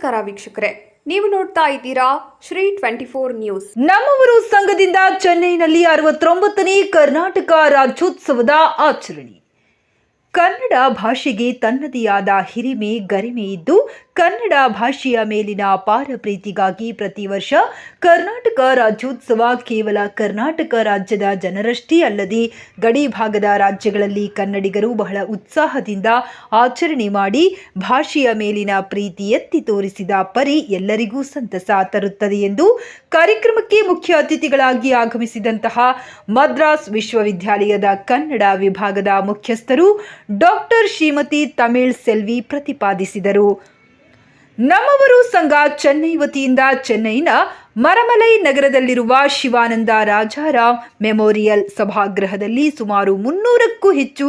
ನಮಸ್ಕಾರ ವೀಕ್ಷಕರೇ, ನೀವು ನೋಡ್ತಾ ಇದ್ದೀರಾ ಶ್ರೀ 24 ನ್ಯೂಸ್. ನಮ್ಮವರು ಸಂಘದಿಂದ ಚೆನ್ನೈನಲ್ಲಿ 69ನೇ ಕರ್ನಾಟಕ ರಾಜ್ಯೋತ್ಸವದ ಆಚರಣೆ. ಕನ್ನಡ ಭಾಷೆಗೆ ತನ್ನದೇ ಆದ ಹಿರಿಮೆ ಗರಿಮೆ ಇದ್ದು, ಕನ್ನಡ ಭಾಷೆಯ ಮೇಲಿನ ಅಪಾರ ಪ್ರೀತಿಗಾಗಿ ಪ್ರತಿ ವರ್ಷ ಕರ್ನಾಟಕ ರಾಜ್ಯೋತ್ಸವ ಕೇವಲ ಕರ್ನಾಟಕ ರಾಜ್ಯದ ಜನರಷ್ಟೇ ಅಲ್ಲದೆ ಗಡಿ ಭಾಗದ ರಾಜ್ಯಗಳಲ್ಲಿ ಕನ್ನಡಿಗರು ಬಹಳ ಉತ್ಸಾಹದಿಂದ ಆಚರಣೆ ಮಾಡಿ ಭಾಷೆಯ ಮೇಲಿನ ಪ್ರೀತಿ ಎತ್ತಿ ತೋರಿಸಿದ ಪರಿ ಎಲ್ಲರಿಗೂ ಸಂತಸ ತರುತ್ತದೆ ಎಂದು ಕಾರ್ಯಕ್ರಮಕ್ಕೆ ಮುಖ್ಯ ಅತಿಥಿಗಳಾಗಿ ಆಗಮಿಸಿದಂತಹ ಮದ್ರಾಸ್ ವಿಶ್ವವಿದ್ಯಾಲಯದ ಕನ್ನಡ ವಿಭಾಗದ ಮುಖ್ಯಸ್ಥರು ಡಾಕ್ಟರ್ ಶ್ರೀಮತಿ ತಮಿಳ್ ಸೆಲ್ವಿ ಪ್ರತಿಪಾದಿಸಿದರು. ನಮ್ಮವರು ಸಂಘ ಚೆನ್ನೈ ವತಿಯಿಂದ ಚೆನ್ನೈನ ಮರಮಲೈ ನಗರದಲ್ಲಿರುವ ಶಿವಾನಂದ ರಾಜಾರಾಮ್ ಮೆಮೋರಿಯಲ್ ಸಭಾಗೃಹದಲ್ಲಿ ಸುಮಾರು 300ಕ್ಕೂ ಹೆಚ್ಚು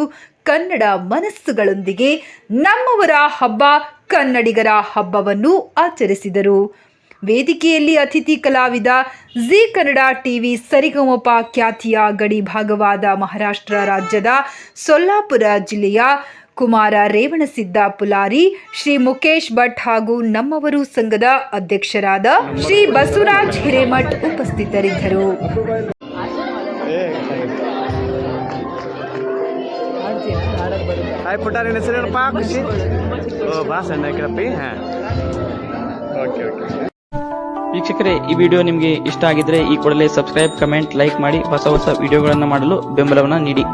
ಕನ್ನಡ ಮನಸ್ಸುಗಳೊಂದಿಗೆ ನಮ್ಮವರ ಹಬ್ಬ ಕನ್ನಡಿಗರ ಹಬ್ಬವನ್ನು ಆಚರಿಸಿದರು. ವೇದಿಕೆಯಲ್ಲಿ ಅತಿಥಿ ಕಲಾವಿದ ಜಿ ಕನ್ನಡ ಟಿವಿ ಸರಿಗಮಪ ಖ್ಯಾತಿಯ ಗಡಿ ಭಾಗವಾದ ಮಹಾರಾಷ್ಟ್ರ ರಾಜ್ಯದ ಸೊಲ್ಲಾಪುರ ಜಿಲ್ಲೆಯ ಕುಮಾರ ರೇವಣಸಿದ್ದ ಪುಲಾರಿ, ಶ್ರೀ ಮುಕೇಶ್ ಭಟ್ ಹಾಗೂ ನಮ್ಮವರು ಸಂಘದ ಅಧ್ಯಕ್ಷರಾದ ಶ್ರೀ ಬಸವರಾಜ್ ಹಿರೇಮಠ್ ಉಪಸ್ಥಿತರಿದ್ದರು. ವೀಕ್ಷಕರೇ, ಈ ವಿಡಿಯೋ ನಿಮಗೆ ಇಷ್ಟ ಆಗಿದ್ರೆ ಈ ಕೂಡಲೇ ಸಬ್ಸ್ಕ್ರೈಬ್, ಕಮೆಂಟ್, ಲೈಕ್ ಮಾಡಿ ಹೊಸ ವಿಡಿಯೋಗಳನ್ನು ಮಾಡಲು ಬೆಂಬಲವನ್ನು ನೀಡಿ.